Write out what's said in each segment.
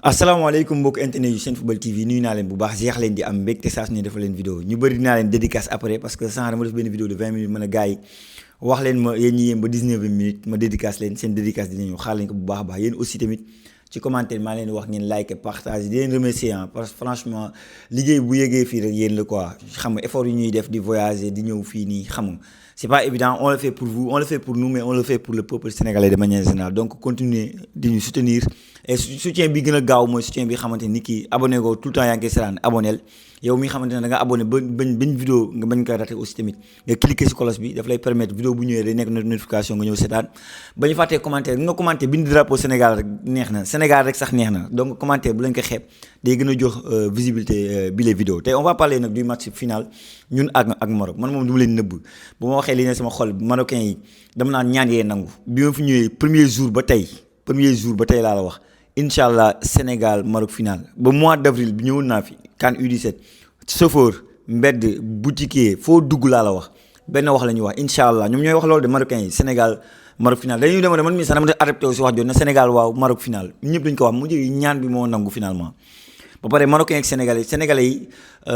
asalaamaaleykum mbokk internet yu seen football TV nuyu naa leen bu baax jeex leen di am mbégte saa su ne defal leen vidéo ñu bëri dinaa leen dédicace après parce que sans dama def benn vidéo de 20 minutes mën a gars yi wax leen ma yéen ñi yéen ba 19 minutes ma dédicace leen seen dédicace dina ñëw xaar leen ko bu baax a baax yéen aussi tamit ci commentaire maa leen wax ngeen like partage di leen remercier parce que franchement liggéey bu yéegee fii rek yéen la quoi xam nga effort yu ñuy def di voyager di ñëw fii nii xam nga c'est pas évident on le fait pour vous on le fait pour nous mais on le fait pour le peuple sénégalais de manière générale donc continuez di ñu soutenir et soutien bi gën a gaaw mooy soutien bi xamante ni kii abonné ko tout le temps yaa ngi koy seetaan abonnel yow mi xamante ne da nga abonné bañ vidéo nga bañ koy raté aussi tamit nga cliquer si cloche bi daf lay permettre vidéo bu ñëwee day nekk notification nga ñëw seetaan ba ñu fàttee commentaire nga commenté bind drapeau Sénégal rek neex na Sénégal rek sax neex na donc commentaire bu leen ko xeeb day gën a jox visibilité bi les vidéos tey on va parler nag du match final ñun ak Maroc man moom du ma leen nëbb bu ma waxee li ne sama xol marocain yi dama naan ñaan yee nangu bi ma fi ñëwee premier jour ba tey laa la wax incha allah Sénégal Maroc final ba mois d'avril bi ñëwoon naa fi CAN U17 chauffeur mbedd boutiquier foo dugg laa la wax benn wax la ñuy wax incha allah ñoom ñooy wax loolu de marocain yi Sénégal Maroc final dañuy dem man mii sax dama def adapté aussi wax jot na Sénégal waaw Maroc final ñëpp dañu ko wax mu jëg ñaan bi moo nangu finalement ba pare marocain ak sénégalais yi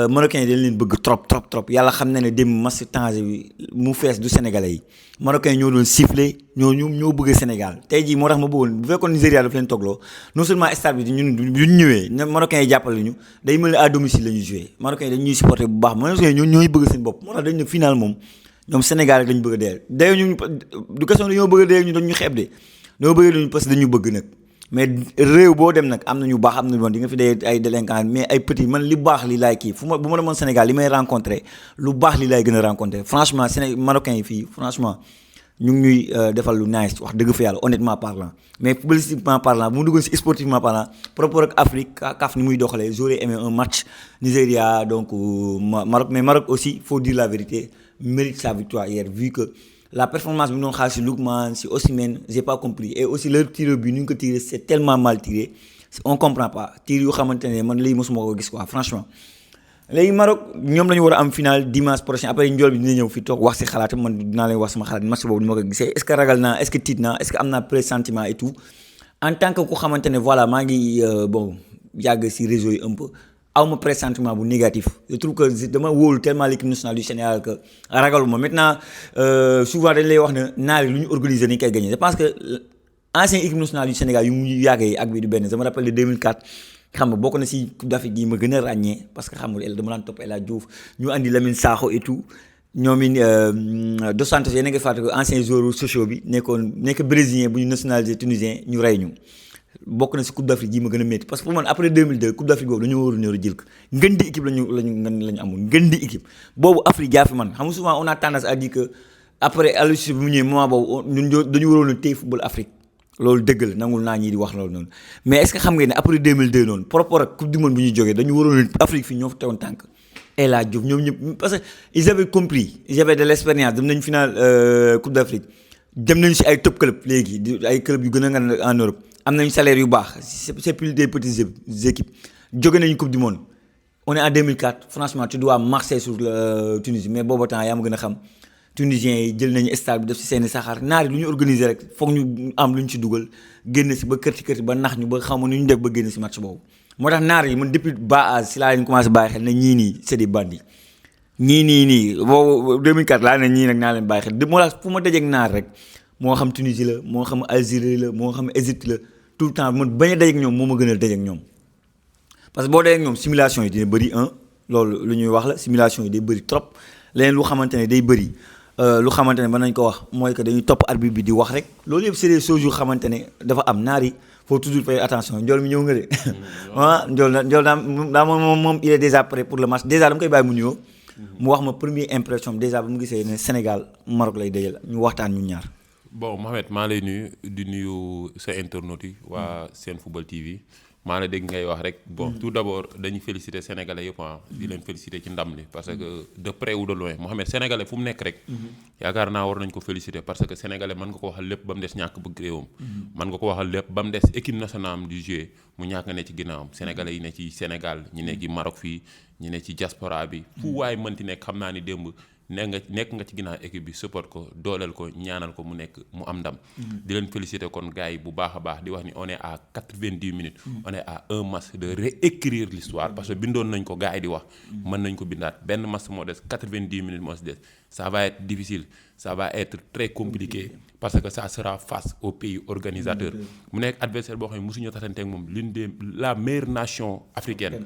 marocain yi dañ leen bëgg trop yàlla xam na ne dem match Tanger bi mu fees du sénégalais yi marocain ñoo doon siffler ñoo bëgg Sénégal tey jii moo tax ma bëggoon bu fekkoon Nigéria daf leen toogloo non seulement stade bi ñun duñ ñëwee marocain yi jàppale ñu day mel ni à domicile la ñuy joué marocain yi dañ ñuy supporter bu baax marocain yi ñooy bëgg seen bopp moo tax dañ ne final moom ñoom Sénégal rek lañ bëgg a dee d'ailleurs ñu du question dañoo bëgg a dee ñu dañ ñu xeeb de dañoo bëgg dañu parce que dañu bëgg nag mais réew boo dem nag am na ñu baax am na ñu bon di nga fi dee ay délinquants mais ay petit man li baax li laay kii bu ma demoon Sénégal li may rencontré lu baax li laay gën a rencontré franchement marocains yi fii franchement ñu ngi ñuy defal lu nice wax dëgg fa yàlla honnêtement parlant mais footballistiquement parlant bu mu duggoon si sportivement parlant par rapport ak Afrique CAF ni muy doxalee j'aurais aimé un match Nigéria donc Maroc mais Maroc aussi faut dire la vérité mérite sa victoire hier vu que la performance bi ñu doon xaar si Lookman si Osimhen j'ai pas compris et aussi leur tir bi ñu ko tiré c'est tellement mal tiré on comprend pas tir yu xamante ne man léegi mosuma ko gis quoi franchement. léegi Maroc ñoom la ñu war a am final dimanche prochain après njool bi dina ñëw fi toog wax si xalaatam man dinaa leen wax sama xalaat match boobu ni ma ko gisee est-ce que ragal naa est-ce que tiit naa est-ce que am naa pressentiment et tout en tant que ku xamante ne voilà maa ngi bon yàgg si réseau yi un peu. awma pressentiment bu négatif je trouve que dama wóolu tellement l'équipe nationale du Sénégal que ragaluma maintenant souvent dañ lay wax ne naar yi lu ñu organiser nañ koy gagner je pense que ancienne équipe nationale du Sénégal yu mu yàggee ak bi du benn je me rappelle de 2004 xam nga bokk na si Coupe d'Afrique yi ma gën a ràññee parce que xam nga dama daan topp El Hadj Diouf ñu andi Lamine Sakho et tout ñoom it Dos Santos yéen a ngi fàttali ko ancien joueur sociaux bi nekk brésilien bu ñu nationalisé tunisien ñu rey ñu bokk na si Coupe d'Afrique yi ma gën a métti parce que pour man après 2002 Coupe d'Afrique boobu dañoo waroon a jël ko ngën di équipe lañu amul ngën di équipe boobu Afrique jaa fi man xam nga souvent on a tendance à dire que après Aliou Cissé bi mu ñëwee moment boobu ñun dañu waroon a téye football Afrique loolu dëgg la nangul naa ñii di wax loolu noonu mais est-ce que xam nga ne après 2002 noonu par rapport ak Coupe du monde bu ñuy jógee dañu waroon a Afrique fii ñoo fa tegoon tànk El Hadj Diouf ñoom ñëpp parce que ils avaient compris ils avaient de l'expérience dem nañ final Coupe d'Afrique dem nañu si ay top club léegi ay club yu gën a ngan en Europe am nañu salaire yu baax c'est plus des petites équipes jóge nañu coupe du monde on est en 2004 franchement tu dois marcher sur la Tunisie mais booba temps yaa ma gën a xam tunisiens yi jël nañu stade bi def si seeni saxaar naar yi lu ñu organiser rek foog ñu am lu ñu ci dugal génn si ba kërti ba nax ñu ba xaw ma nu ñu def ba génn si match boobu moo tax naar yi man depuis bas âge si laa leen commencé bàyyi xel ne ñii nii c'est des bandits ñii nii boobu 2004 laa ne ñii nag naa leen bàyyi xel moo tax fu ma dajeeg naar rek moo xam Tunisie la moo xam Algérie la moo xam Égypte la tout le temps man bañ a dajeeg ñoom moo ma gën a dajeeg ñoom parce que boo dajeeg ñoom simulation yi dina bëri loolu lu ñuy wax la simulation yi day bëri trop leneen lu xamante ne day bëri lu xamante ne mën nañ ko wax mooy que dañuy topp arbitre bi di wax rek loolu yëpp c'est des choses yu xamante ne dafa am naar yi faut toujours faire attention njool mi ñëw nga de ah njool daa moom il est déjà prêt pour le match déjà dama koy bàyyi mu nuyoo mu wax ma première impression déjà ba mu gisee ne Sénégal Maroc lay dajal ñu waxtaan ñun ñaar. bon Mohamed maa lay nuyu di nuyu sa internautes yi waa Sen Football TV maa la dégg ngay wax rek bon tout d'abord dañuy féliciter sénégalais yëpp di leen féliciter ci ndam li parce que de près ou de loin Mohamed sénégalais fu mu nekk rek yaakaar naa war nañ ko féliciter parce que sénégalais mën nga ko waxal lépp ba mu des ñàkk bëgg réewam mën nga ko waxal lépp ba mu des équipe nationale du jeu mu ñàkk nga ne ci ginnaawam sénégalais yi ne ci Sénégal ñi ne ci Maroc fii ñi ne ci diaspora bi fu waaye mënti nekk xam naa ni démb nekk nga ci ginnaaw équipe bi support ko dooleel ko ñaanal ko mu am ndam. di leen féliciter kon gars yi bu baax a baax di wax ni on est à 90 minutes. on est à un match de réécrire l'histoire parce que bindoon nañ ko gars yi di wax. mën nañ ko bindaat benn match moo des 90 minutes moo si des ça va être difficile ça va être très compliqué parce que ça sera face au pays organisateur. mu nekk adversaire boo xam ne mosuñu tasante ak moom l'une de la meilleure nation africaine.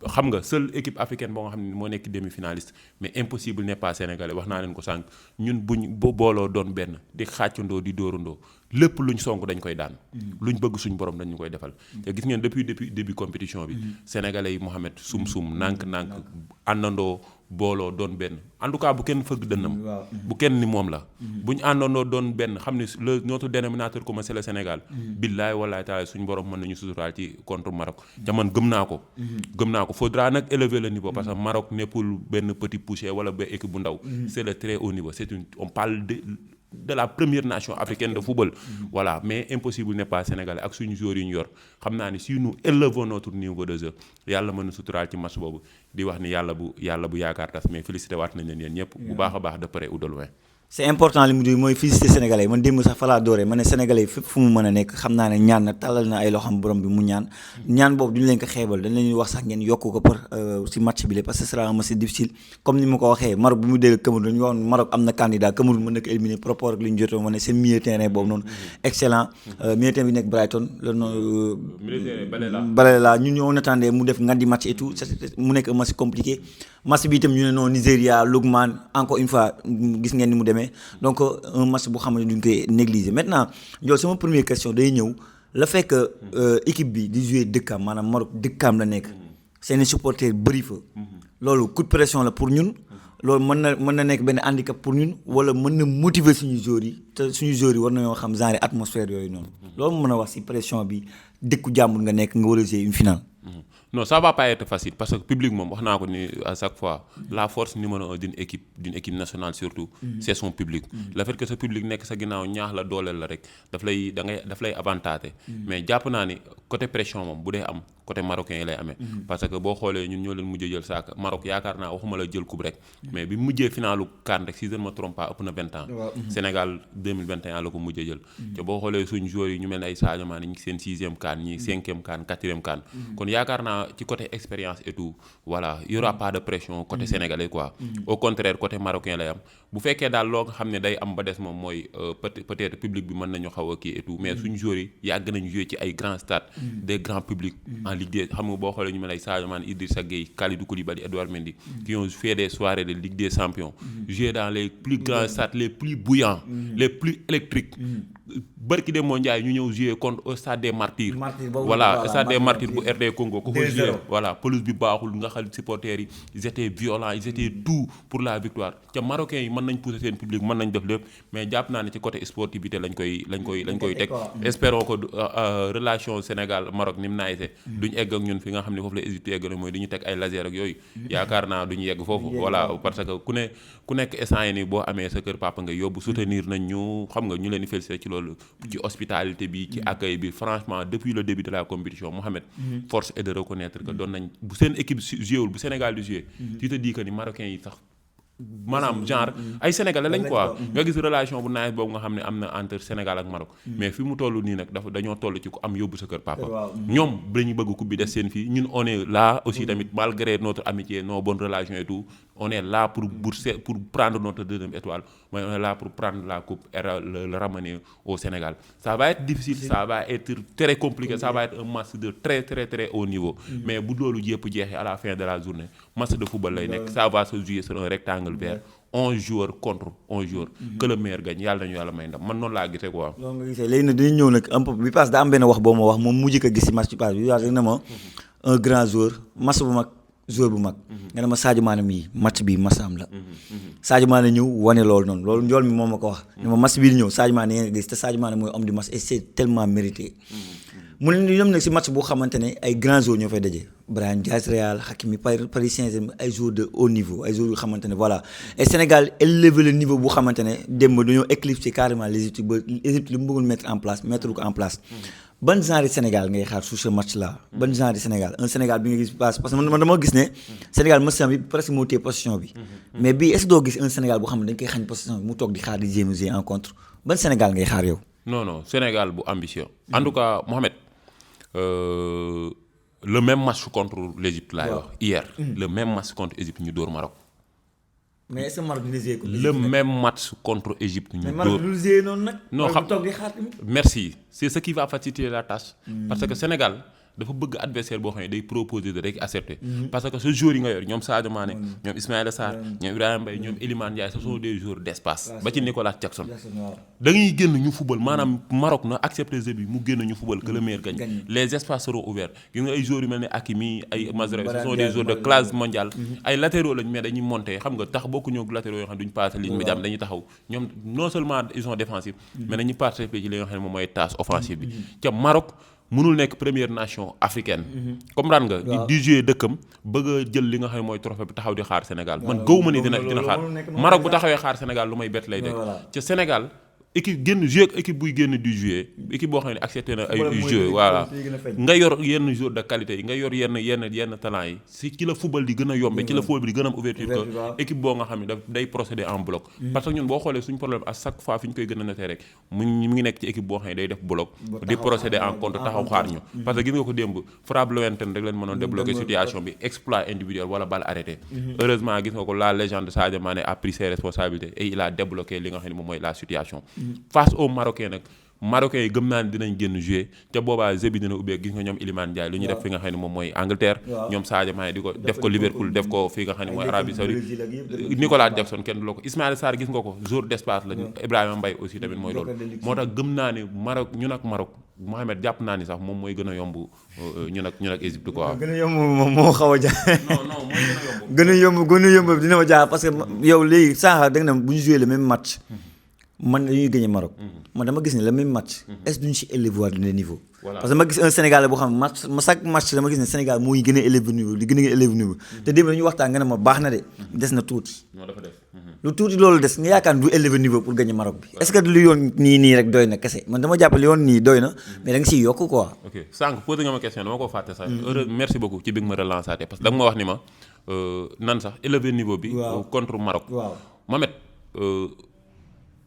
xam nga seule équipe africaine boo nga xam ne moo nekk demi-finaliste mais impossible n'est pas sénégalais wax naa leen ko sànq ñun buñ booloo doon benn di xàccandoo di dóorandoo lépp luñ sonk dañ koy daan. luñ bëgg suñ borom dañ ñu koy defal. te gis ngeen depuis début compétition bi. sénégalais yi Mohamed sum nànk àndandoo booloo doon benn en tout cas bu kenn fëgg dënnam. bu kenn ni moom la. buñ àndandoo doon benn xam ne notre dénominateur commun c'est le Sénégal. billaay wallaay taala suñ borom mën nañu suturaal ci contre Maroc. te man gëm naa ko faudra nag élever le niveau parce que Maroc nekkul benn petit poussé wala benn équipe bu ndaw. c'est le très haut niveau on parle de la première nation africaine de football. Voilà, mais impossible n'est pas sénégalais ak suñu joueurs yi ñu yor xam naa ni si nous élevons notre niveau de jeu yàlla mën na suturaal ci match boobu di wax ni yàlla bu yaakaar tas mais félicité waat nañ leen yéen ñëpp bu baax a baax de près ou de loin. c'est important li mu di mooy féliciter sénégalais man démb sax fa laa dooree ma ne sénégalais fépp fu mu mën a nekk xam naa ne ñaan na tàllal na ay loxam borom bi mu ñaan boobu duñu leen ko xeebal dañ leen wax sax ngeen yokk ko pour si match bi la parce que ce sera un match difficile comme ni ma ko waxee Maroc bi mu dégg Cameroun dañu wax Maroc am na candidat Cameroun mën na ko éliminer par rapport ak li ñu jotoo ma ne seen milieu terrain boobu noonu excellent milieu terrain bi nekk Brighton loolu Balela ñun ñoo attendé mu def ngandi match et tout mu nekk un match compliqué match bi itam ñu ne non Nigéria Lookman encore une fois gis ngeen ni mu demee donc un match bu xam ne duñ koy négliger maintenant yow sama première question day ñëw le fait que équipe bi di jouer dëkkam maanaam Maroc dëkkam la nekk seeni supporters bëri fa loolu coup de pression la pour ñun loolu mën na nekk benn handicap pour ñun wala mën na motiver suñu joueurs yi te suñu joueurs yi war nañoo xam genre atmosphère yooyu noonu loolu mën a wax ci pression bi dëkku jàmbur nga nekk nga war a jouer une finale. Non, ça va pas être facile parce que public moom wax naa ko ni à chaque fois la force numéro 1 d'une équipe nationale surtout c'est son public. Le fait que ce public nekk sa ginnaaw ñaax la dooleel la rek daf lay avantage mais jàpp naa ni côté pression moom bu dee am côté marocain yi lay amee parce que boo xoolee ñun ñoo leen mujjee jël saak Maroc yaakaar naa waxuma la jël coupe rek mais bi mujjee finalu CAN rek si je ne me trompe pas ëpp na 20 ans Sénégal 2021 la ko mujjee jël te boo xoolee suñu joueurs yi ñu mel ne ay Sadio Mané ñi ngi seen 6e CAN ñi 5e CAN 4e CAN kon yaakaar naa ci côté expérience et tout voilà il y aura pas de pression côté sénégalais quoi au contraire côté marocain lay am bu fekkee daal loo nga xam ne day am ba des moom mooy peut-être public bi mën nañu xaw a kii et tout mais suñu joueurs yi yàgg nañu jouer ci ay grands stades des grands publics en Ligue des xam nga boo xoolee ñu mel ay Sadio Mané Idrissa Gueye Kalidou Koulibaly Edouard Mendy qui ont fait des soirées de Ligue des Champions joué dans les plus grands stades les plus bouillants les plus électriques barki de mondial ñu ñëw jouer contre au stade des Martyrs voilà stade des Martyrs bu RD Congo ko jouer voilà pelouse bi baaxul nga xal supporters yi ils étaient violents ils étaient tout pour la victoire ca marocains yi mën nañ pousser seen public mën nañ def lépp mais jàpp naa ne ci côté sportivité lañ koy teg espérons que relation Sénégal Maroc ni mu naayise duñ egg ak ñun fi nga xam ne foofu la Égypte egg na mooy duñu teg ay laser ak yooyu yaakaar naa duñu yegg foofu voilà parce que ku nekk instant yi nii boo amee sa kër papa nga yóbbu soutenir nañ ñu xam nga ñu leen di féliciter ci loolu ci hospitalité bi ci accueil bi franchement depuis le début de la compétition Mohamed force est de reconnaître que doon nañ bu seen équipe jouéwul bu Sénégal di jouer tu te dis que ni marocains yi sax maanaam genre ay sénégalais lañ quoi nga gis relation bu nice boobu nga xam ne am na entre Sénégal ak Maroc mais fi mu toll nii nag dañoo toll ci ku am yóbbu sa kër papa ñoom dañu bëgg coupe bi des seen fii ñun on est là aussi tamit malgré notre amitié nos bonnes relations et tout on est là pour prendre notre deuxième étoile mais on est là pour prendre la coupe et le ramener au Sénégal ça va être difficile ça va être très compliqué ça va être un match de très très très haut niveau mais bu loolu yëpp jeexee à la fin de la journée match de football lay nekk ça va se jouer sur un rectangle vert 11 joueurs contre 11 joueurs que le meilleur gagne yàlla nañu yàlla may ndam man noonu laa gisee quoi. loolu nga gisee léegi nag dañu ñëw nag un peu bi passe daa am benn wax boo ma wax moom mujj ko gis ci match bi passe bi wax na ma un grand joueur match bu mag joueur bu mag nga ne ma Sadio Mané mii match bi match am la Sadio Mané ñëw wane loolu noonu loolu njool mi moom ma ko wax ne ma match bii di ñëw Sadio Mané ngeen gis te Sadio Mané mooy homme du match et c'est tellement mérité mu ne ñoom nag si match boo xamante ne ay grands joueurs ñoo fay daje Brahim Diaz Real Hakimi Paris Saint-Germain ay joueurs de haut niveau ay joueurs yu xamante ne voilà et Sénégal élevé le niveau bu xamante ne démb dañoo éclipser carrément l'Égypte ba Égypte li mu bëggoon mettre en place mettre ko en place ban genre Sénégal ngay xaar sur ce match là ban genre Sénégal un Sénégal bi nga gis parce que man dama gis ne Sénégal match bi presque moo téye possession bi mais bii est-ce que doo gis un Sénégal boo xam ne dañ koy xañ possession bi mu toog di xaar di jéem a jouer en contre ban Sénégal ngay xaar yow. non Sénégal bu ambitieux. en tout cas Mohamed le même match contre l'Égypte laay wax hier. le même match contre Égypte ñu dóor Maroc. mais est-ce que Maroc dina jouer ko. le même match contre Égypte ñu dóor. mais Maroc du jouer noonu nag. non xam toog di xaar tamit. merci c'est ce qui va faciliter la tâche. parce que Sénégal dafa bëgg adversaire boo xam ne day proposer de rek accepter. parce que ce joueur yi nga yor ñoom Sadio Mané ñoom Ismaïla Sarr ñoom Ibrahima Mbaye ñoom Iliman Ndiaye ce sont des joueurs d'espace. ba ci Nicolas Jackson. da ngay génn ñu football maanaam Maroc na accepter jeu bi mu génn ñu football que le meilleur gagne. les espaces seront ouverts gis nga ay joueurs yu mel ne Hakimi ay Mazraoui ce sont des joueurs de classe mondiale. ay latéraux lañ mais dañuy monter xam nga tax bokku ñoo latéraux yoo xam ne duñ passer ligne médiane dañuy taxaw ñoom non seulement ils sont défensifs mais dañuy participer ci li nga xam ne moom mooy tâche offensive bi ca Maroc mënul nekk première nation africaine. comprendre nga. di jouer dëkkam bëgg a jël li nga xam ne mooy trophée bi taxaw di xaar Sénégal man gëw ma ni dina xaar Maroc bu taxawee xaar Sénégal lu may bett lay dégg. ca Sénégal équipe génn jouer ak équipe buy génn du jouer équipe boo xam ne accepté na ay jeu voilà nga yor yenn joueur de qualité yi nga yor yenn talent yi si ci la football di gën a yombe ci la football bi di gën a am ouverture que équipe boo nga xam ne day procéder en bloc parce que ñun boo xoolee suñu problème à chaque fois fi ñu koy gën a noter rek mu ngi nekk ci équipe boo xam ne day def bloc di procéder en contre taxaw xaar ñu parce que gis nga ko démb frappe lointaine rek leen mënoon débloquer situation bi exploit individuel wala balle arrêtée heureusement gis nga ko la légende Sadio Mané a pris ses responsabilités et il a débloqué li nga xam ne moom mooy la situation face aux Marocains nag Marocains yi gëm naa ne dinañ génn jouer te boobaa jeu bi dina ubbee gis nga ñoom Iliman Ndiaye lu ñuy def fi nga xam ne moom mooy Angleterre ñoom Sadio Mané di ko def ko Liverpool def ko fi nga xam ne mooy Arabie Saoudite Nicolas Jackson kenn du la ko Ismaïla Sarr gis nga ko joueur d'espace la Ibrahima Mbaye aussi tamit mooy loolu moo tax gëm naa ne Maroc ñun ak Maroc Mohamed jàpp naa ni sax moom mooy gën a yomb ñun ak Égypte quoi. gën a yomb moom moo xaw a jaaxal. non mooy gën a yomb. gën a yomb dina ma jaaxal parce que yow léegi sànq da nga ne bu ñu joué le même match. man dañuy gagné Maroc. man dama gis ne le même match. est-ce que duñu si élever le niveau. Voilà. Parce que ma gis un Sénégalais boo xam ne match chaque match dama gis ne Sénégal mooy gën a élever niveau di gën a élever niveau. te démb dañuy waxtaan nga ne ma baax na de. des na tuuti. non dafa def. lu tuuti loolu des nga yaakaar du élever niveau pour gagner Maroc bi. est-ce que lu yoon nii rek doy na kese man dama jàpp li yoon nii doy na mais da nga siy yokk quoi. ok sànq posé nga ma question dama ko fàtte sax. merci beaucoup ci bi nga ma relancer parce que da nga ma wax ni ma nan sax élever niveau bi. contre Maroc. waaw Mohamed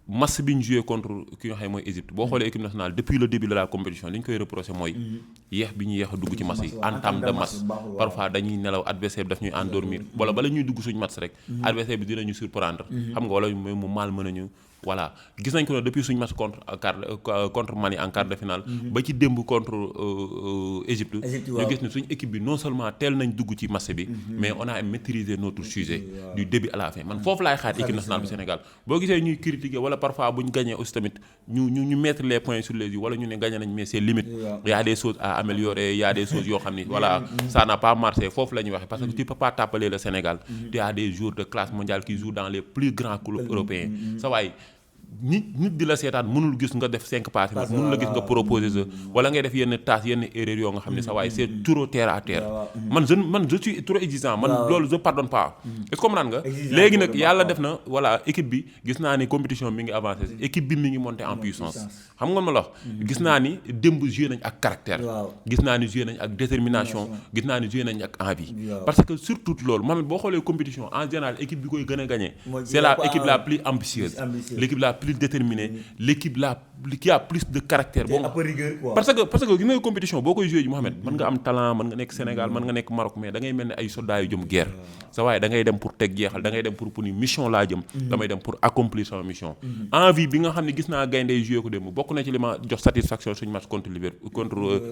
match bi ñu joué contre ki nga xam ne mooy Égypte boo xoolee équipe nationale depuis le début de la compétition li ñu koy reproché mooy yéex bi ñu yéex a dugg ci match yi entame de match parfois dañuy nelaw adversaire bi daf ñuy endormir wala bala ñuy dugg suñu match rek adversaire bi dinañu surprendre xam nga wala mu mal mën nañu voilà gis nañ ko ne depuis suñu match contre Mali en quart de finale ba ci démb contre Égypte ñu gis ne suñu équipe bi non seulement teel nañ dugg ci match bi mais on a maîtrisé notre sujet du début à la fin man foofu laay xaar équipe nationale du Sénégal boo gisee ñuy critiquer wala parfois bu ñu gagné aussi tamit ñu mettre les points sur les i wala ñu ne gagné nañ mais c'est limite il y a des choses à améliorer il y a des choses yoo xam ni voilà ça n'a pas marché foofu la ñuy waxee parce que tu peux pas t'appeler le Sénégal tu as des joueurs de classe mondiale qui jouent dans les plus grands clubs européens sa waay nit di la seetaan mënul gis nga def 5 passes mënul la gis nga proposer jeu wala ngay def yenn tâches yenn erreurs yoo nga xam ne sa waay c'est trop terre à terre man je suis trop exigeant man loolu je pardonne pas est-ce que comprendre nga léegi nag yàlla def na voilà équipe bi gis naa ni compétition mi ngi avancé équipe bi mi ngi monter en puissance xam nga ma la wax gis naa ni démb joué nañ ak caractère gis naa ni joué nañ ak détermination gis naa ni joué nañ ak envie parce que surtout loolu moom boo xoolee compétition en général équipe bi koy gën a gagner c'est la équipe la plus ambitieuse l'équipe la plus déterminée l'équipe qui a plus de caractère bon parce que gis nga compétition boo koy joué ji Mohamed mën nga am talent mën nga nekk Sénégal mën nga nekk Maroc mais da ngay mel ni ay soldats yu jëm guerre sa waaye da ngay dem pour teg jeexal da ngay dem pour ni mission laa jëm damay dem pour accomplir sama mission envie bi nga xam ne gis naa gaynde joué ko démb bokk na ci li ma jox satisfaction suñu match contre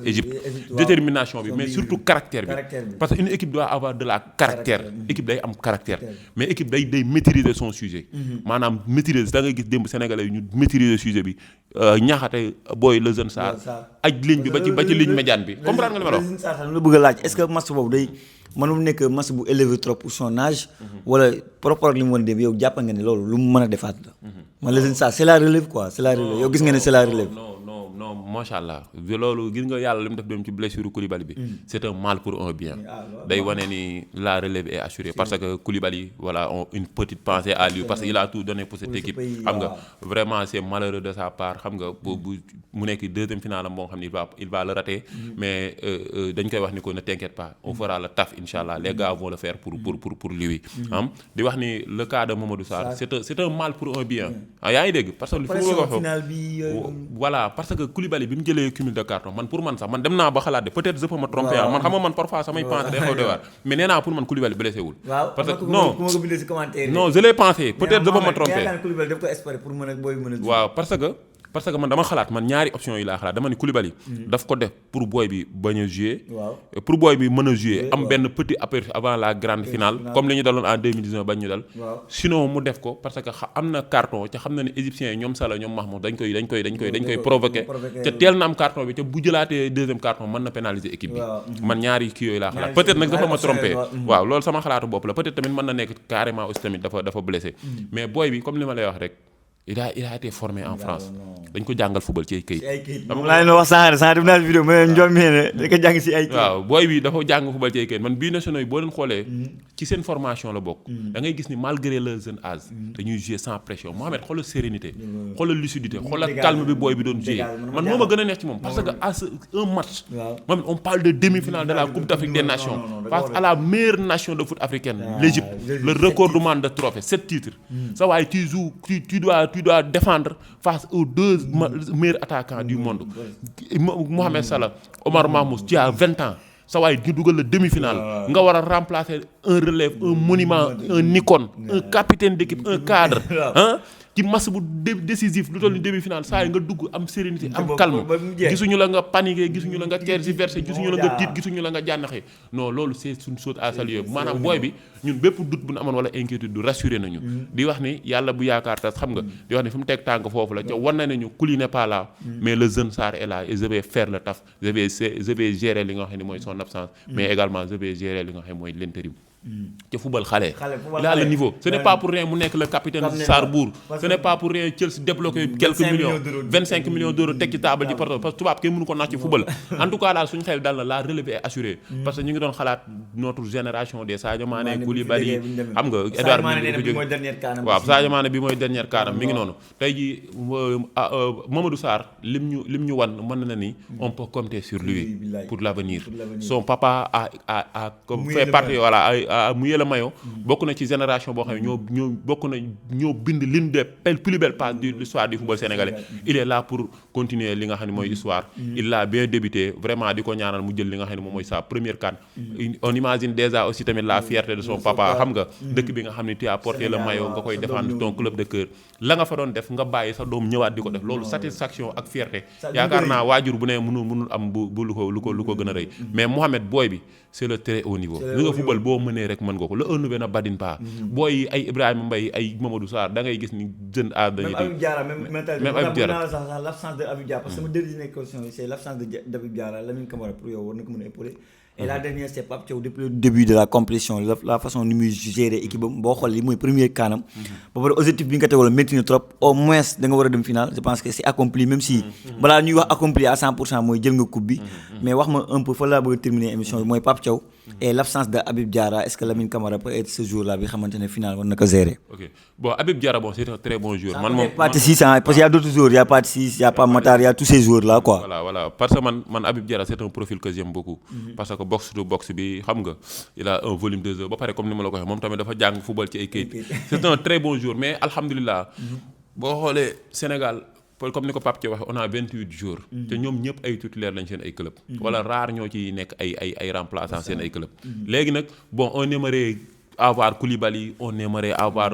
Égypte détermination bi mais surtout caractère bi parce que une équipe doit avoir de la caractère équipe day am caractère mais équipe day maîtriser son sujet maanaam maîtriser da ngay gis démb Sénégalais yi ñu maîtriser sujet bi ñaaxate booy le jeune Sarr aj ligne bi ba ci ligne médiane bi comprendre nga li ma la wax. la bëgg a laaj est-ce que match boobu day mënul nekk match bu élevé trop pour son âge wala par rapport ak li mu woon dem yow jàpp nga ne loolu lu mu mën a defaat la man le jeune Sarr c'est la relève quoi c'est la relève yow gis nga ne c'est la relève. non non macha allah loolu gis nga yàlla li mu def dem ci blessure Koulibaly bi. c'est un mal pour un bien. day wane ni la relève est assurée parce que Koulibaly voilà une petite pensée à lui parce que il a tout donné pour cette équipe. xam nga vraiment c'est malheureux de sa part xam nga bu mu nekk deuxième finale am boo xam ne il va le rater. mais dañ koy wax ni ko ne t'inquiète pas on fera le taf inchallah les gars vont le faire pour lui. di wax ni le cas de Mamadou Sarr c'est un mal pour un bien. yaa ngi dégg parce que li fi ma ko voilà parce que Koulibaly bi mu jëlee cumul de carton man pour man sax man dem naa ba xalaat de peut-être je peux me tromper man xam nga man parfois samay pensé day xaw de waar mais nee naa pour man Koulibaly blessé wul. parce que non je l'ai pensé peut-être je peux me tromper. waaw parce que man dama xalaat man ñaari options yi laa xalaat dama ni Koulibaly daf ko def pour booy bi bañ a jouer pour booy bi mën a jouer am benn petit aperçu avant la grande finale comme li ñu daloon en 2019 bañ ñu dal sinon mu def ko parce que am na carton ca xam na ne égyptiens yi ñoom Salah ñoom Mahmoud dañ koy provoquer te teel na am carton bi te bu jëlaatee deuxième carton mën na pénaliser équipe bi man ñaari kii yooyu laa xalaat peut-être nag dafa ma trompé waaw loolu sama xalaatu bopp la peut-être tamit mën na nekk carrément aussi tamit dafa blessé mais booy bi comme li ma lay wax rek il a été formé en France dañ ko jàngal football ci ay këyit. moom laa leen wax sànq def naa vidéo ma ne Ndiol mi ne dañ ko jàng ci ay këyit. waaw booy bi dafa jàng football ci ay këyit man bii nationaux yi boo leen xoolee. ci seen formation la bokk. da ngay gis ni malgré leur jeune âge. dañuy jouer sans pression Mohamed xoolal sérénité. xoolal lucidité xoolal calme bi booy bi doon jouer man moo ma gën a neex ci moom parce que à un match. Mohamed on parle de demi-finale de la Coupe d'Afrique des Nations face à la meilleure nation de foot africaine l'Égypte le record du monde de trophées 7 titres. ça waaye tu joues tu dois défendre face aux deux meilleurs attaquants du monde Mohamed Salah Omar Mahmoud tu as 20 ans sa waay ñu dugal la demi-finale nga war a remplacer un relève un monument un icône un capitaine d'équipe un cadre ci match bu décisif lu toll ni demi-finale saa yi nga dugg am sérénité am calme gisuñu la nga paniquer gisuñu la nga tergiverser gisuñu la nga tiit gisuñu la nga jànnaxee non loolu c'est une chose à saluer maanaam booy bi ñun bépp doute bu ñu amoon wala inquiétude du rassurer nañu di wax ni yàlla bu yaakaar tas xam nga di wax ni fi mu teg tànk foofu la ca wan na nañu Koulibaly n'est pas là mais le jeune Sarr est là et je vais faire le taf je vais gérer li nga xam ne mooy son absence mais également je vais gérer li nga xam ne mooy l'intérim ca football xale il a le niveau ce n'est pas pour rien mu nekk le capitaine Sarrebourg ce n'est pas pour rien Chelsea débloqué quelques millions 25 millions d'euros teg ci table ji parce que tubaab kenn mënu ko nax ci football en tout cas daal suñu xel dal na la relève est assurée parce que ñu ngi doon xalaat notre génération des Sadio Mané Koulibaly xam nga Edouard Mendy waaw Sadio Mané bi mooy dernière kaanam mi ngi noonu tey ji Mamadou Sarr lim ñu wan mën na ni on peut compter sur lui pour l'avenir son papa a fait partie voilà mu yëla mayo bokk na ci génération boo xam ne ñoo bind l'une des plus belles pages de l'histoire du football sénégalais il est là pour continuer li nga xam ne mooy histoire il a bien débuté vraiment di ko ñaanal mu jël li nga xam ne moom mooy sa première CAN on imagine déjà aussi tamit la fierté de son papa xam nga dëkk bi nga xam ne tu as porté le maillot nga koy défendre ton club de cœur la nga fa doon def nga bàyyi sa doom ñëwaat di ko def loolu satisfaction ak fierté yaakaar naa waajur bu ne mënul am bu lu ko gën a rëy mais Mohamed booy bi c'est le très haut niveau li nga football boo mënee rek mën nga ko le un na badine pas booy ay Ibrahima Mbaye ay Mamadou Sarr da ngay gis ni jeune âge dañuy Habib Diarra même Habib Diarra sax l'absence de Habib Diarra parce que sama dernière question c'est l'absence de Habib Diarra Lamine Camara pour yow war na ko mën a épauler et la dernière c'est Pape Thiaw depuis le début de la compétition la façon ni muy gérer équipe am boo xool li mooy premier kaanam ba pare objectif bi nga ko tegoon métti na trop au moins da nga war a dem final je pense que c'est accompli même si balaa ñuy wax accompli à 100% mooy jël nga coupe bi mais wax ma un peu fa laa bëgg a terminer émission bi mooy Pape Thiaw et l'absence de Habib Diarra est-ce que Lamine Camara peut être ce jour-là bi xamante ne final war na ko gérer. ok bon Habib Diarra bon c'est un très bon joueur. man moom pas de 6 ans parce qu'il y a d'autres joueurs il y a pas de 6 il y a pas Matar il y a tous ces joueurs-là quoi. voilà parce que man Habib Diarra c'est un profil que j'aime beaucoup. parce que box to box bi xam nga il a un volume de jeu ba pare comme ni ma la ko waxee moom tamit dafa jàng football ci ay kayit. c'est un très bon joueur mais alhamdulilah. boo xoolee Sénégal. comme ni ko Pape Thiaw waxee on a 28 jours. te ñoom ñëpp ay titulaires lañ seen ay club. wala rare ñoo ci nekk ay remplaçants seen ay club. léegi nag bon on aimerait avoir Koulibaly on aimerait avoir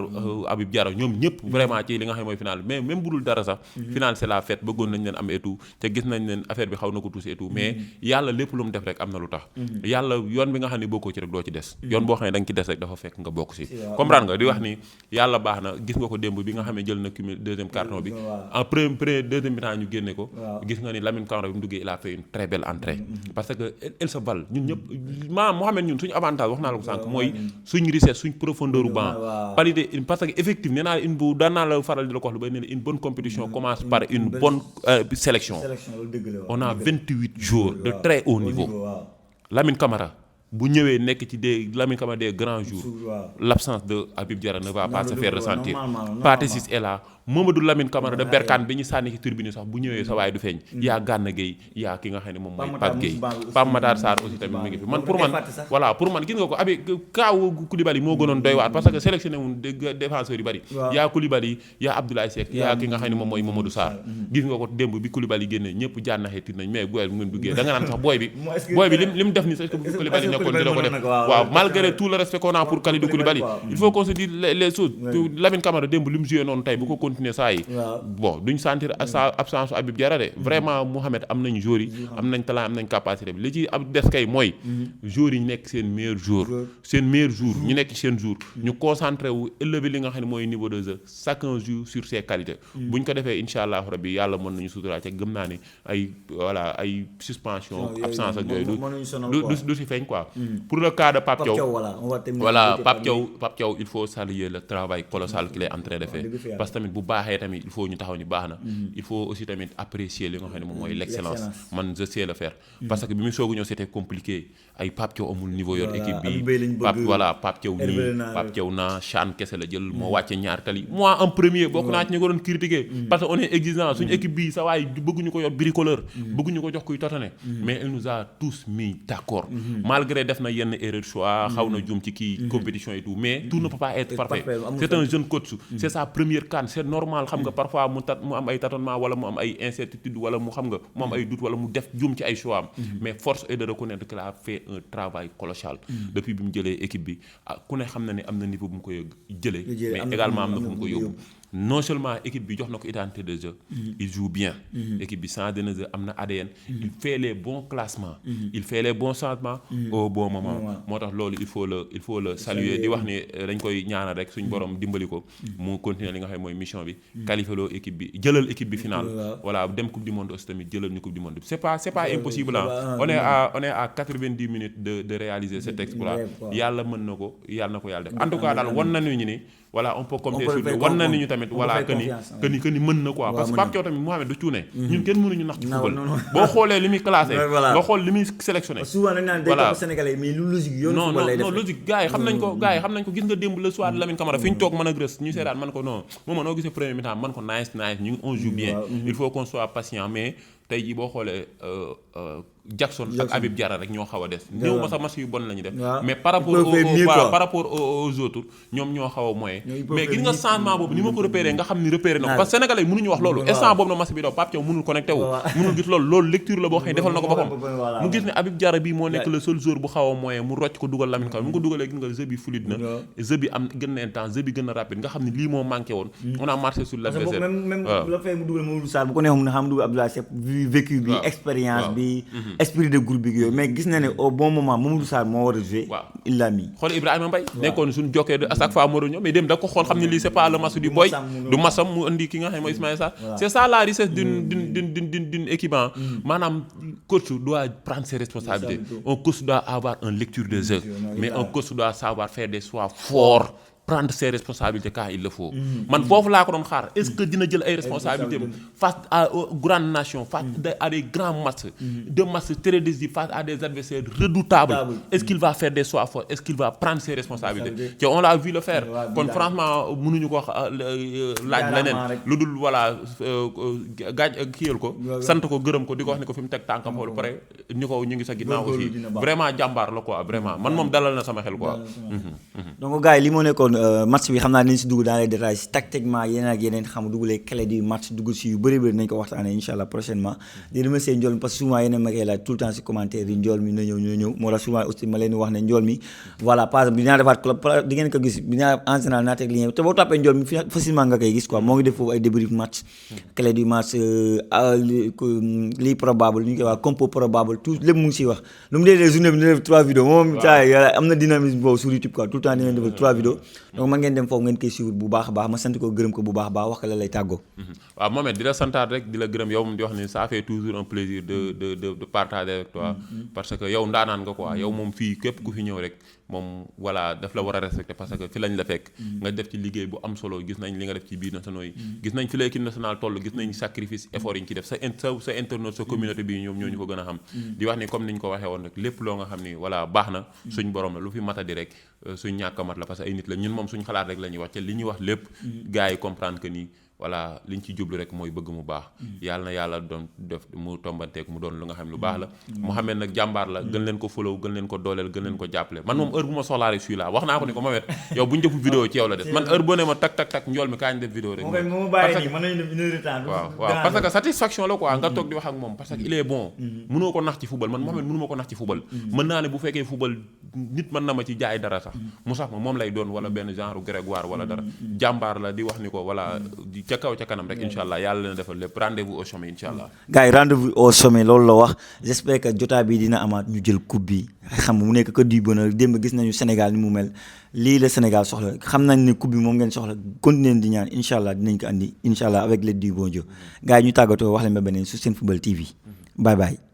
Habib Diarra ñoom ñëpp vraiment ci li nga xam mooy final mais même bu dul dara sax. final c'est la fête bëggoon nañ leen am et tout te gis nañ leen affaire bi xaw na ko tuuti et tout mais yàlla lépp lu mu def rek am na lu tax. yàlla yoon bi nga xam ne bokkoo ci rek doo ci des. yoon boo xam ne da nga ci des rek dafa fekk nga bokk si. comprendre nga di wax ni yàlla baax na gis nga ko démb bi nga xam ne jël na cumul deuxième carton bi. en premier deuxième mi-temps ñu génne ko. gis nga ni Lamine Camara bi mu duggee il a fait une très belle entrée. parce que elle se balle ñun ñëpp Mohamed ñun suñu avantage wax naa la ko sànq mooy suñu richesse suñ profondeur u banc qualité parce que effectif nee naa une bu daan naa la faral di la ko wax lu bay ne une bonne compétition commence par une bonne sélection on a 28 joueurs de très haut niveau Lamine Camara bu ñëwee nekk ci Lamine Camara des grands jours l'absence de Habib Diarra ne va pas se faire ressentir Pathé Ciss est là Mamadou Lamine Camara de Berkane bi ñu sànni ci tribune sax bu ñëwee sa waay du feeñ yaa Gana Gueye yaa ki nga xam ne moom mooy Pape Gueye Pape Matar Sarr aussi tamit mi ngi fi man pour man gis nga ko abi kaaw Koulibaly moo gënoon doy waar parce que sélectionné wuñ défenseurs yu bari yaa Koulibaly yaa Abdoulaye Seck yaa ki nga xam ne moom mooy Mamadou Sarr gis nga ko démb bi Koulibaly génnee ñëpp jànnaxee tir nañ mais booy bu ngeen duggee da nga naan sax booy bi li mu def ni sax que Koulibaly nekkoon dina ko def waaw malgré tout le respect qu'on a pour Kalidou Koulibaly il faut qu'on se dise les choses Lamine Camara démb li mu joué noonu tey bu ko continuer saa yi bon duñ sentir absence Habib Diarra de vraiment Mohamed am nañ joueurs yi am nañ talent am nañ capacité bi li ci ab des kay mooy joueurs yi nekk seen meilleur jour ñu nekk seen jour ñu concentré wu élever li nga xam ne mooy niveau de jeu chacun joue sur ses qualités buñ ko defee incha allah rabbi yàlla mën nañu suturaa ca gëm naa ne ay suspension absence ak yooyu du si feeñ quoi pour le cas de Pape Thiaw Pape Thiaw il faut saluer le travail colossal qu'il est en train de faire parce que tamit bu baaxee tamit il faut ñu taxaw ni baax na il faut aussi tamit apprécier li nga xam ne moom mooy l'excellence man je sais le faire parce que bi mu soogu ñëw c'était compliqué ay Pape Thiaw amul niveau yor équipe bi Pape Thiaw naa Chan kese la jël moo wàcce ñaar tali moi en premier bokk naa ci ñu ko doon critiquer parce que on est exigeant suñu équipe bi sa waay bëgguñu ko yor bricoleur bëgguñu ko jox kuy totane mais il nous a tous mis d'accord malgré def na yenn erreur choix xaw na jum ci kii compétition et tout mais tout ne peut pas être parfait c'est un jeune coach c'est sa première CAN c'est normal xam nga parfois mu am ay tâtonnement wala mu am ay incertitude wala mu xam nga mu am ay doute wala mu def jum ci ay choix am mais force est de reconnaître qu'il a fait un travail colossal depuis bi mu jëlee équipe bi ku ne xam na ne am na niveau bu mu ko jëlee mais également am na fu mu ko yóbbu non seulement équipe bi jox na ko identité de jeu il joue bien équipe bi changé de jeu am na ADN il fait les bons classements il fait les bons changements au bon moment moo tax loolu il faut le saluer di wax ni dañ koy ñaanal rek suñ borom dimbali ko mu continuer li nga xam mooy mission bi qualifier loo équipe bi jëlal équipe bi finale voilà dem coupe du monde aussi tamit jëlal ñu coupe du monde c'est pas impossible on est à 90 minutes de réaliser cet exploit yàlla mën na ko yàlla def en tout cas daal wan nañu ñu ni voilà on peut compter sur lui wan nañu tamit voilà que ni mën na quoi parce que Pape Thiaw tamit Mohamed du cuune ñun kenn mënuñu nax ci football boo xoolee li muy classé nga xool li muy sélectionné souvent dañ naan day topp sénégalais mais lu logique yoon football lay def non logique gars yi xam nañ ko gis nga démb le soir Lamine Camara fi ñu toog mën a grës ñu seetaan man ko non moom noo gisee premier mi-temps man ko nice ñu on joue bien il faut qu'on soit patient mais tey jii boo xoolee Jackson ak Habib Diarra rek ñoo xaw a des néew ma sax match yu bon la ñu def mais par rapport aux autres ñoom ñoo xaw a moyen mais gis nga changement boobu ni ma ko repéré nga xam ni repéré na ko parce que sénégalais yi mënuñu wax loolu instant boobu na match bi daw Pape Thiaw mënul connecté wu mënul gis loolu lecture la boo xam ne defal na ko boppam mu gis ne Habib Diarra bii moo nekk le seul joueur bu xaw a moyen mu rocc ko dugal Lamine Camara mu ko dugalee gis nga jeu bi fluide na jeu bi am gën na intense jeu bi gën na rapide nga xam ne lii moo manqué woon on a marché sur l'adversaire même la fay mu dugal Mamadou Sarr bu ko neexoon na xam dugal Abdoulaye Seck vécu bi expérience bi esprit de groupe bi yooyu mais gis na ne au bon moment Mamadou Sarr moo war a jouer il l'a mis xool Ibrahima Mbaye nekkoon suñu jokkee de à chaque fois moo doon ñëw mais dem da ko xool xam ne lii c'est pas le match du boy du masam mu indi ki nga xam ne mooy Ismaïla Sarr c'est ça la richesse d'une équipe maanaam coach doit prendre ses responsabilités un coach doit avoir une lecture des jeux mais un coach doit savoir faire des choix forts prendre ses responsabilités quand il le faut man foofu laa ko doon xaar est-ce que dina jël ay responsabilités face à grandes nations face à des grands matchs des matchs très décisifs face à des adversaires redoutables est-ce qu'il va faire des choix forts est-ce qu'il va prendre ses responsabilités te on l'a vu le faire kon franchement mënuñu ko laaj leneen lu dul voilà gaaj kiyal ko sant ko gërëm ko di ko wax ni ko fi mu teg tànkam xoolu pare ñu ngi sa ginnaaw aussi vraiment jàmbaar la quoi vraiment man moom dalal na sama xel quoi donc gars yi li moo nekkoon match bi xam naa nañ si dugg dans les détails tactiquement yeneen ak yeneen xam dugg les clés du match dugg si yu bëri nañ ko waxtaanee incha allah prochainement di remercier Ndiol mi parce que souvent yeneen ma koy laaj tout le temps si commentaire yi Ndiol mi na ñëw moo tax souvent aussi ma leen wax ne Ndiol mi voilà par exemple dinaa defaat club di ngeen ko gis dinaa en général naa teg li ngeen te boo toppee Ndiol mi facilement nga koy gis quoi moo ngi def foofu ay débrief match clé du match lii probable ñu koy wax compo probable tout lépp mu ngi siy wax lu mu dee journée bi dina def 3 vidéos moom saa am na dynamisme boobu sur YouTube quoi tout le temps dina def 3 vidéos donc man ngeen dem foofu ngeen koy suivre bu baax a baax ma sant ko gërëm ko bu baax a baax wax ko la lay tàggoo. waaw Mohamed di la santaat rek di la gërëm yow moom di wax ni ça fait toujours un plaisir de partager avec toi parce que yow ndaanaan nga quoi yow moom fii képp ku fi ñëw rek moom voilà daf la war a respecter parce que fi lañ la fekk nga def ci liggéey bu am solo gis nañ li nga def ci biir nationaux yi gis nañ fi la équipe nationale toll gis nañ sacrifice effort yi ñu ci def sa internaute sa communauté bi ñoom ñoo ñu ko gën a xam di wax ni comme ni ñu ko waxee woon rek lépp loo nga xam ni voilà baax na suñ borom la lu fi matadi rek suñ ñàkk a mat la parce que ay nit la ñun moom suñ xalaat rek la ñuy wax te li ñuy wax lépp gars yi comprendre que ni voilà liñ ci jublu rek mooy bëgg mu baax yàlla na yàlla doon def mu tombanteek mu doon lu nga xam ne lu baax la Mouhamed nag jàmbaar la gën leen ko follow gën leen ko dooleel gën leen ko jàppale man moom heure bu ma soxlaa rek suis là wax naa ko ni ko Mohamed yow bu ñu defu vidéo ci yow la des man heure boo ne ma tak njool mi kaa ñu def vidéo rek waaw parce que satisfaction la quoi nga toog di wax ak moom parce que il est bon mënoo ko nax ci football man Mohamed mënu ma ko nax ci football mën naa ne bu fekkee football nit mën na ma ci jaay dara sax mu sax ma moom lay doon wala benn genre Grégoire wala dara jàmbaar la di wax ni ko voilà ca kaw ca kanam rek incha allah yàlla na defal lépp rendez-vous au sommet incha allah. gars yi rendez-vous au sommet loolu la wax j'espère que jotaa bi dina amaat ñu jël coupe bi xam mu nekk que du bonheur démb gis nañu Sénégal ni mu mel lii la Sénégal soxla xam nañ ne coupe bi moom ngeen soxla continuer di ñaan incha allah dinañ ko andi incha allah avec l'aide du bon Dieu gars yi ñu tàggatoo wax leen ba beneen sur Senfootball TV bye bye.